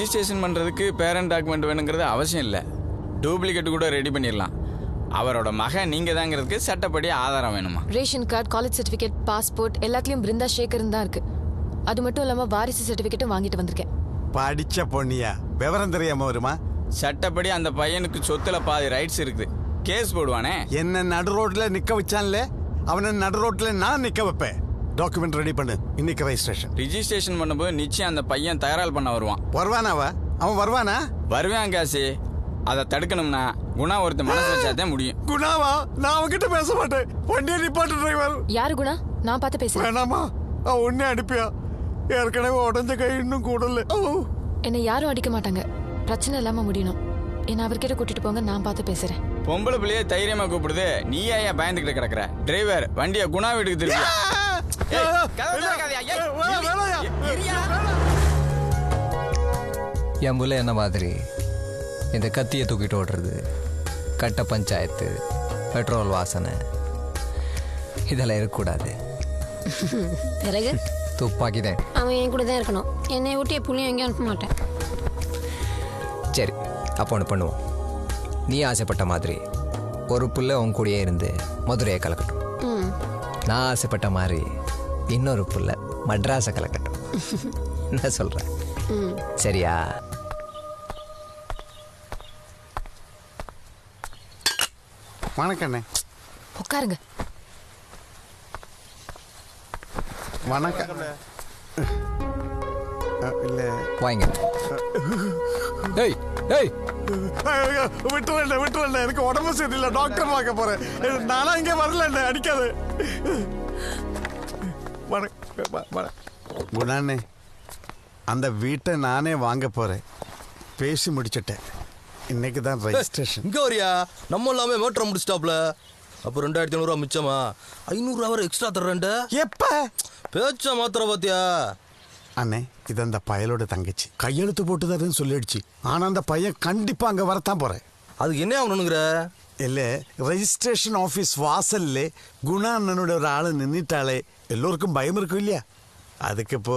Registration பண்ணுறதுக்கு parent document வேணுங்கிறது அவசியம் இல்லை. டூப்ளிகேட் கூட ரெடி பண்ணிடலாம். அவரோட மகன் நீங்கள் தாங்கிறதுக்கு சட்டப்படி ஆதாரம் வேணுமா? Ration card, college certificate, passport எல்லாத்துலேயும் பிருந்தா சேகரன் தான் இருக்கு. அது மட்டும் இல்லாமல் வாரிசு சர்டிஃபிகேட்டும் வாங்கிட்டு வந்திருக்கேன். படிச்ச பொண்ணியா, விவரம் தெரியாம வருமா? சட்டப்படி அந்த பையனுக்கு சொத்துல பாதி ரைட்ஸ் இருக்குது. கேஸ் போடுவானே. என்ன நடு ரோட்ல நிக்க வச்சான்ல, அவனை நடு ரோட்ல நான் நிக்க வைப்பேன். டாக்குமெண்ட் ரெடி பண்ணு, இன்னைக்கு ரெஜிஸ்ட்ரேஷன். ரிஜிஸ்ட்ரேஷன் பண்ணும்போது நிச்சயம் அந்த பையன் தயாரால் பண்ண வருவான். வருவானாவா? அவன் வருவானா? வருவான் காசி. அதை தடுக்கணும்னா குணா ஒருத்த மனசு வச்சாதான் முடியும். குணாவா? நான் அவன்கிட்ட பேச மாட்டேன். வண்டியை நிப்பாட்டு டிரைவர். யாரு குணா? நான் பார்த்து பேசுறேன். வேணாமா, அவன் உன்னை அனுப்பியா? ஏற்கனவே உடஞ்ச கை இன்னும் கூடல. என்னை யாரும் அடிக்க மாட்டாங்க. பிரச்சனை இல்லாம முடியணும். என்ன அவர்கிட்ட கூட்டிட்டு போங்க, நான் பார்த்து பேசுறேன். பொம்பளை பிள்ளையே தைரியமா கூப்பிடுது, நீ ஏன் பயந்துகிட்டு கிடக்குற? டிரைவர் வண்டியை குணா வீட்டுக்கு திருப்பி. என் புள்ள என்ன மாதிரி இந்த கத்தியை தூக்கிட்டு ஓடுறது, கட்ட பஞ்சாயத்து, பெட்ரோல் வாசனை இதெல்லாம் இருக்கக்கூடாது. பிறகு துப்பாக்கி தான். அவன் என் கூட தான் இருக்கணும். என்னை விட்டு எப்படியும் எங்கேயும் அனுப்ப மாட்டேன். சரி, அப்போ ஒன்று பண்ணுவோம். நீ ஆசைப்பட்ட மாதிரி ஒரு புள்ள உன் கூடயே இருந்து மதுரையை கலக்கட்டும். நான் ஆசைப்பட்ட மாதிரி இன்னொரு புள்ள மட்ராஸை கலக்கட்டும். என்ன சொல்கிறேன்? சரியா? வணக்கண்ணே. உட்காருங்க. வணக்கம். இல்ல வாங்க. ஏய் ஏய், விட்டுறேன் விட்டுறேன், எனக்கு உடம்பு சரியில்லை, டாக்டர் பார்க்க போறேன். நானா இங்கே வரல, அடிக்காது. குணாண்ணே, அந்த வீட்டை நானே வாங்க போறேன். பேசி முடிச்சிட்டேன். இன்னைக்கு தான் ரெஜிஸ்ட்ரேஷன். இங்கே வரியா? நம்ம எல்லாமே மேட்ரை முடிச்சிட்டாப்ல. அப்போ 2500 மிச்சமா? 500 அவர் எக்ஸ்ட்ரா தர்றேன்ட. எப்ப பேச்சா மாத்திர பாத்தியா? அண்ணே, இது அந்த பயலோட தங்கச்சி கையெழுத்து போட்டுதாருன்னு சொல்லிடுச்சு. ஆனா அந்த பையன் கண்டிப்பா அங்க வரத்தான் போறேன். அதுக்கு என்ன ஆகணுங்கிற? இல்ல, ரெஜிஸ்ட்ரேஷன் ஆஃபீஸ் வாசல்ல குணா அண்ணனோட ஒரு ஆளு நின்றுட்டாலே எல்லோருக்கும் பயம் இருக்கும் இல்லையா? அதுக்கு இப்போ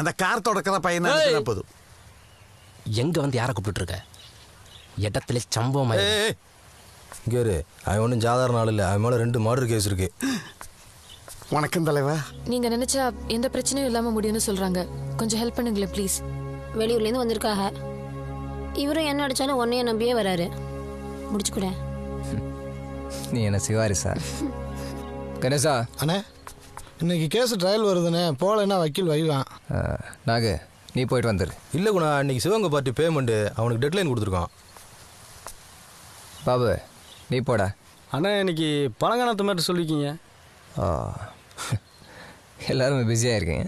அந்த கார் தொடக்கிற பையனா போதும். எங்க வந்து யாரை கூப்பிட்டு இருக்க? இடத்துல சம்பவம். இங்கே அவன் ஒன்றும் சாதாரண ஆள் இல்லை. அவன் மேலே 2 மர்டர் கேஸ் இருக்கு. வணக்கம் தலைவா. நீங்க நினைச்சா எந்த பிரச்சனையும் இல்லாம முடியும்னு சொல்றாங்க. கொஞ்சம் ஹெல்ப் பண்ணுங்களேன் ப்ளீஸ். வெளியூர்லேருந்து வந்திருக்காக. இவரும் என்ன அடித்தாலும் உன்னைய நம்பியே வராரு. முடிச்சு கூட. நீ என்ன சிவாரி சார்? கணேசா அண்ணே, இன்னைக்கு கேஸ் ட்ரையல் வருதுண்ணே. போகலன்னா வக்கீல் வைவான். நாகு, நீ போயிட்டு வந்துரு. இல்லை குணா, இன்னைக்கு சிவங்க பார்ட்டி பேமெண்ட்டு அவனுக்கு டெட்லைன் கொடுத்துருக்கான். பாபு, நீ போடா. அண்ணா, இன்னைக்கு பழங்கானத்து மாதிரி சொல்லிக்கிங்க. எல்லாருமே பிஸியாக இருக்கீங்க.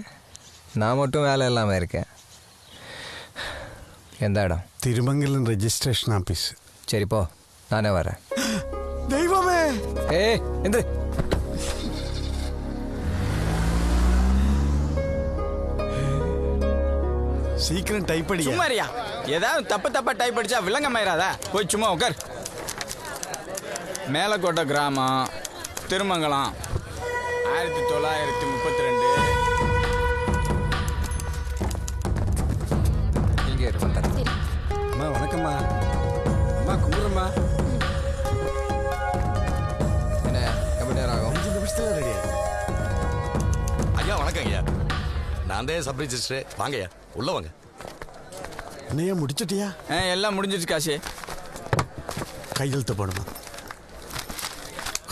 நான் மட்டும் வேலை இல்லாமல் இருக்கேன். எந்த இடம்? Thirumangalam registration office. சரி போ, நானே வரேன். தெய்வமே! ஏய் எந்திரு. சீக்கிரம் டைப் அடி. சும்மாரியா? ஏதாவது தப்பா டைப் அடிச்சா விளங்கமாயிராதா? போய் சும்மா உட்கார். மேலக்கோட்டை கிராமம், திருமங்கலம், 1932. இங்கே இருக்கும். அம்மா வணக்கம்மா. அம்மா கும்பிட்றம்மா. என்ன எப்படி நேரம் ஆகும்? 5 நிமிஷத்துல ரெடி. ஐயா வணக்கம் ஐயா. நான் தான் சப் ரிஜிஸ்டர். வாங்க ஐயா, உள்ள வாங்க. என்னையா முடிச்சிட்டியா? எல்லாம் முடிஞ்சிருச்சு காசி. கையெழுத்து போடுமா?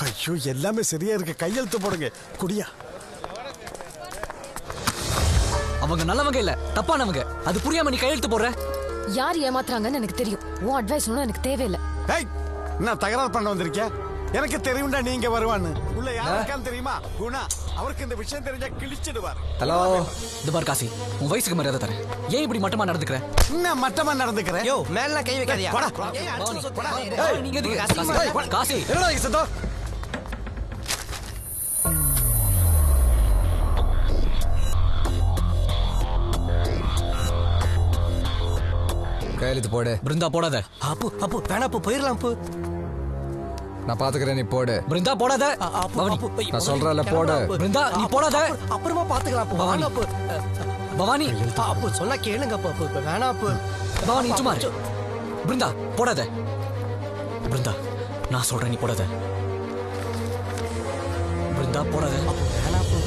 ஐயோ, எல்லாமே சரியா இருக்கு. கையெழுத்து போடுங்க. குடியா. அவங்க நல்லவங்க இல்ல, தப்பானவங்க. அது புரியாம நீ கையெழுத்து போடுற. யார் ஏமாத்துறாங்கன்னு எனக்கு தெரியும். உன் அட்வைஸ் ஒன்றும் எனக்கு தேவையில்லை. ஏய், நான் தகராறு பண்ண வந்திருக்கியா? எனக்கு தெரியும்டா நீங்க வருவான்னு. உள்ள யார் இருக்கான்னு தெரியுமா? குணா. அவருக்கு இந்த விஷயம் தெரிஞ்சா கிழிச்சிடுவார். ஹலோ, இது பார் காசி, உன் வயசுக்கு மரியாதை தரேன். ஏன் இப்படி மட்டமா நடந்துக்கிற? என்ன மட்டமா நடந்துக்கிறேன்? யோ, மேல கை வைக்காதயா. நீங்க எதுக்கு காசி? என்னடா இது சத்தம்? கையெழுத்து போடு. பிருந்தா போடாத. அப்பு அப்பு வேணாப்பு, போயிடலாம் அப்பு. நான் பாத்துக்கிறேன், நீ போடு. பிருந்தா போடாத. நான் சொல்றேன்ல, போடு. பிருந்தா நீ போடாத. அப்புறமா பாத்துக்கலாம். பவானி அப்போ சொன்னா கேளுங்க அப்போ இப்போ வேணாம் அப்போ பவானி சும்மா இரு. பிருந்தா போடாத. பிருந்தா நான் சொல்றேன், நீ போடாத. பிருந்தா போடாத. வேணாம் அப்போ.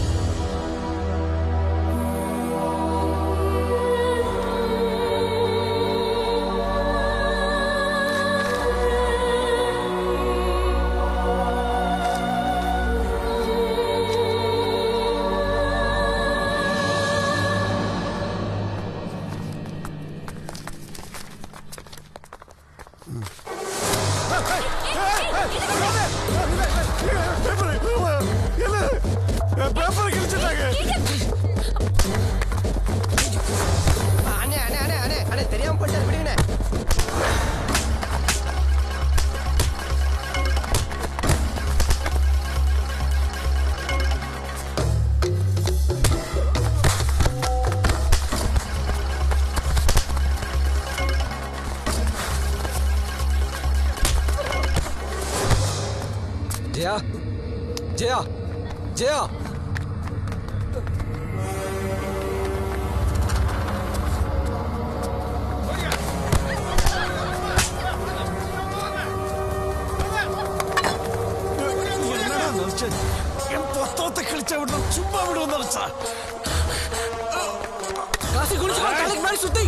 பேப்பர் கிழிச்சிட்டாங்க. அண்ணே அண்ணே அண்ணே அண்ணே அண்ணே தெரியாம போயிட்டாரு விடுங்கண்ணே. ஜெயா ஜெயா ஜெயா என்னடா நினைச்ச? என் புத்தகத்தை கிழிச்ச விட சும்மா விடுவோம் நினைச்சா? காசி குளிச்சு தலைக்கு மேலே சுத்தி